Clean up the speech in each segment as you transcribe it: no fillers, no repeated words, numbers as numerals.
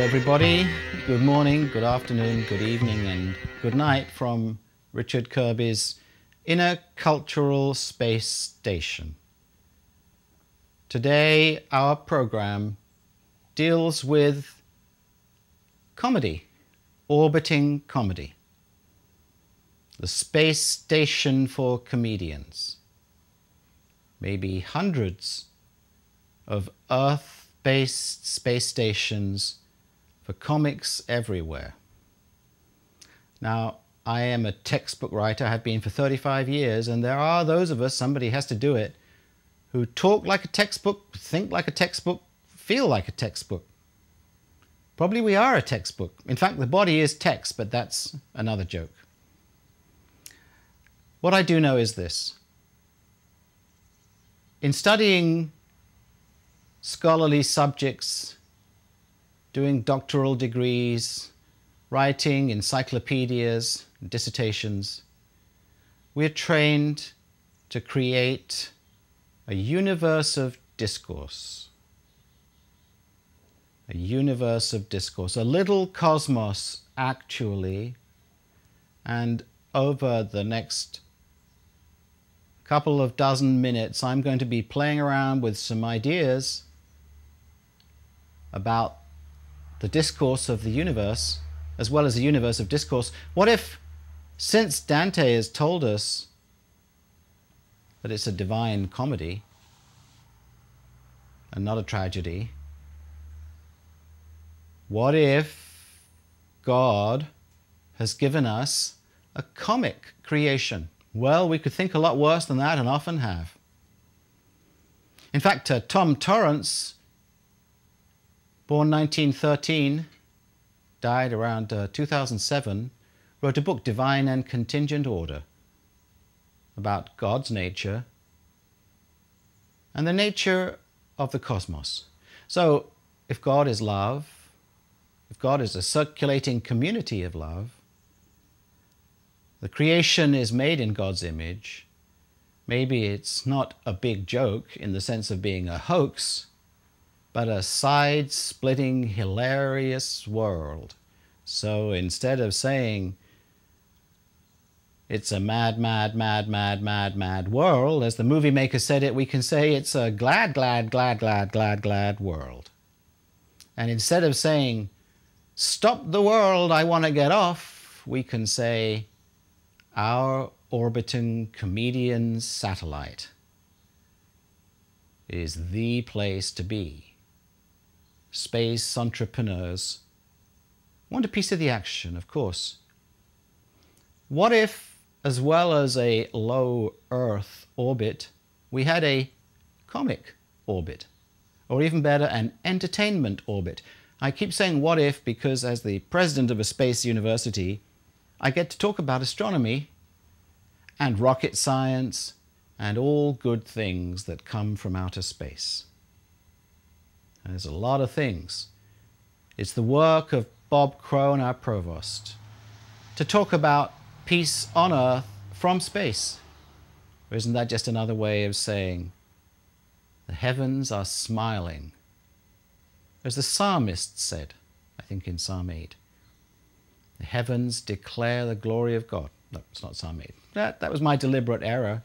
everybody. Good morning, good afternoon, good evening, and good night from Richard Kirby's Intercultural Space Station. Today, our program deals with comedy, orbiting comedy, the space station for comedians. Maybe hundreds of Earth-based space stations for comics everywhere. Now, I am a textbook writer, I have been for 35 years, and there are those of us, somebody has to do it, who talk like a textbook, think like a textbook, feel like a textbook. Probably we are a textbook. In fact, the body is text, but that's another joke. What I do know is this. In studying scholarly subjects, doing doctoral degrees, writing encyclopedias, dissertations, we're trained to create a universe of discourse. A universe of discourse, a little cosmos actually, and over the next couple of dozen minutes I'm going to be playing around with some ideas about the discourse of the universe, as well as the universe of discourse. What if, since Dante has told us that it's a divine comedy and not a tragedy, what if God has given us a comic creation? Well, we could think a lot worse than that, and often have. In fact, Tom Torrance, born 1913, died around 2007, wrote a book, Divine and Contingent Order, about God's nature and the nature of the cosmos. So, if God is love, if God is a circulating community of love, the creation is made in God's image, maybe it's not a big joke in the sense of being a hoax, but a side-splitting, hilarious world. So instead of saying it's a mad, mad, mad, mad, mad, mad world, as the movie maker said it, we can say it's a glad, glad, glad, glad, glad, glad world. And instead of saying, stop the world, I want to get off, we can say, our orbiting comedian satellite is the place to be. Space entrepreneurs want a piece of the action, of course. What if, as well as a low Earth orbit, we had a comic orbit? Or even better, an entertainment orbit. I keep saying what if because as the president of a space university, I get to talk about astronomy and rocket science and all good things that come from outer space. And there's a lot of things. It's the work of Bob Crone, our provost, to talk about peace on Earth from space. Or isn't that just another way of saying the heavens are smiling? As the psalmist said, I think in Psalm 8, the heavens declare the glory of God. No, it's not Psalm 8. That was my deliberate error.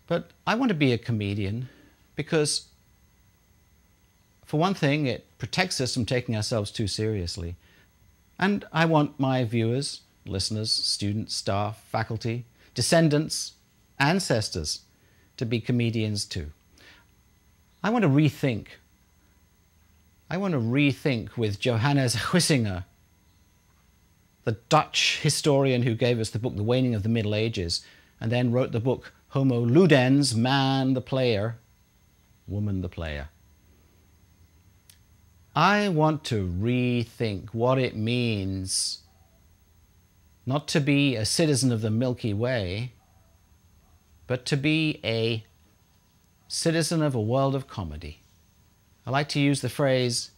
But I want to be a comedian because, for one thing, it protects us from taking ourselves too seriously. And I want my viewers, listeners, students, staff, faculty, descendants, ancestors to be comedians too. I want to rethink. I want to rethink with Johannes Huizinga, the Dutch historian who gave us the book The Waning of the Middle Ages, and then wrote the book Homo Ludens, Man the Player, Woman the Player. I want to rethink what it means not to be a citizen of the Milky Way, but to be a citizen of a world of comedy. I like to use the phrase,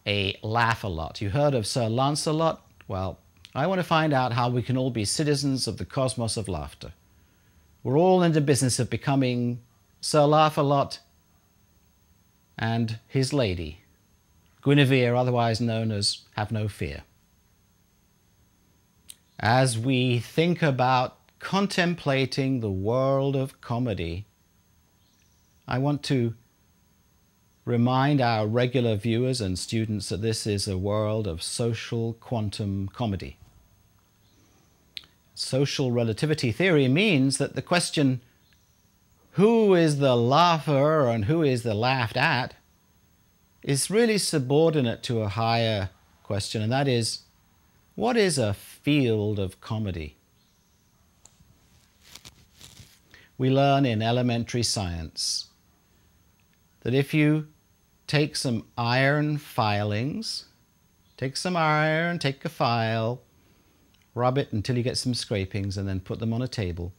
a laugh-a-lot. You heard of Sir Lancelot? Well, I want to find out how we can all be citizens of the cosmos of laughter. We're all in the business of becoming Sir Laugh-a-Lot and his lady, Guinevere, otherwise known as Have No Fear. As we think about contemplating the world of comedy, I want to remind our regular viewers and students that this is a world of social quantum comedy. Social relativity theory means that the question, who is the laugher and who is the laughed at, is really subordinate to a higher question, and that is, what is a field of comedy? We learn in elementary science that if you take some iron filings, take some iron, take a file, rub it until you get some scrapings, and then put them on a table.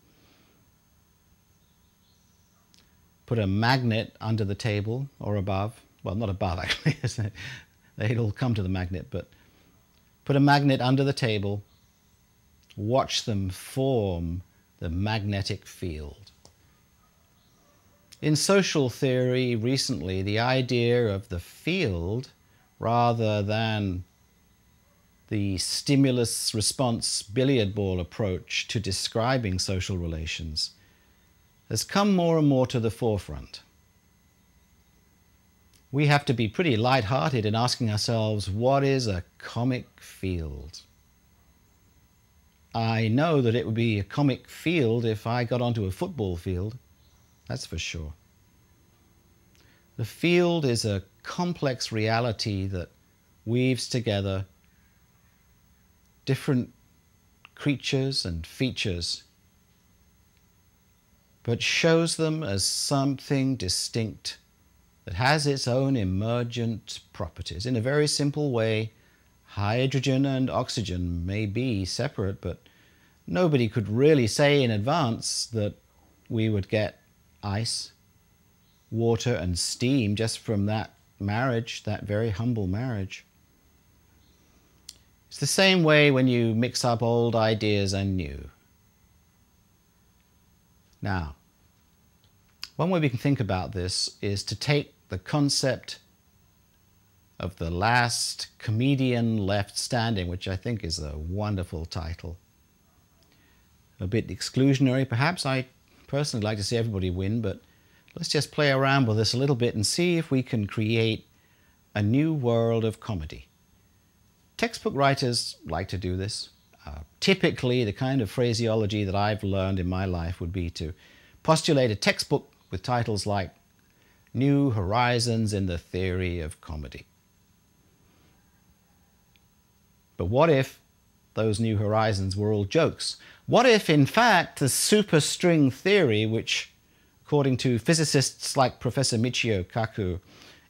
Put a magnet under the table or above. Well, not above actually, they'd all come to the magnet, but put a magnet under the table, watch them form the magnetic field. In social theory recently, the idea of the field rather than the stimulus response billiard ball approach to describing social relations has come more and more to the forefront. We have to be pretty light-hearted in asking ourselves, what is a comic field? I know that it would be a comic field if I got onto a football field, that's for sure. The field is a complex reality that weaves together different creatures and features, but shows them as something distinct that has its own emergent properties. In a very simple way, hydrogen and oxygen may be separate, but nobody could really say in advance that we would get ice, water, and steam just from that marriage, that very humble marriage. It's the same way when you mix up old ideas and new. Now, one way we can think about this is to take the concept of the last comedian left standing, which I think is a wonderful title. A bit exclusionary, perhaps. I personally like to see everybody win, but let's just play around with this a little bit and see if we can create a new world of comedy. Textbook writers like to do this. Typically, the kind of phraseology that I've learned in my life would be to postulate a textbook with titles like New Horizons in the Theory of Comedy. But what if those new horizons were all jokes? What if, in fact, the superstring theory, which, according to physicists like Professor Michio Kaku,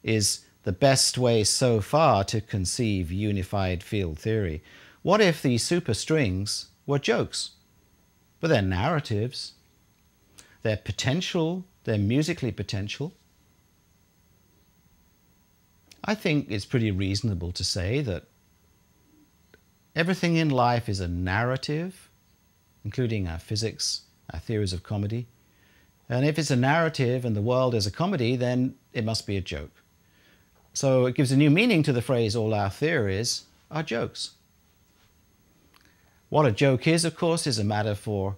is the best way so far to conceive unified field theory, what if the superstrings were jokes? But they're narratives, they're potential, they're musically potential. I think it's pretty reasonable to say that everything in life is a narrative, including our physics, our theories of comedy. And if it's a narrative and the world is a comedy, then it must be a joke. So it gives a new meaning to the phrase, all our theories are jokes. What a joke is, of course, is a matter for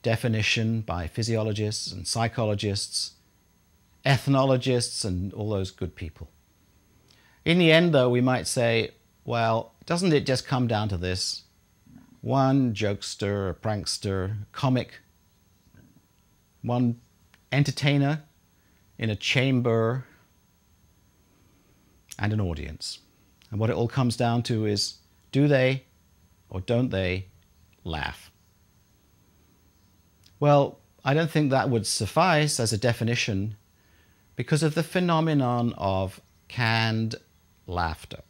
definition by physiologists and psychologists, ethnologists, and all those good people. In the end, though, we might say, well, doesn't it just come down to this? One jokester, a prankster, comic, one entertainer in a chamber, and an audience. And what it all comes down to is, do they or don't they laugh? Well, I don't think that would suffice as a definition because of the phenomenon of canned laughter.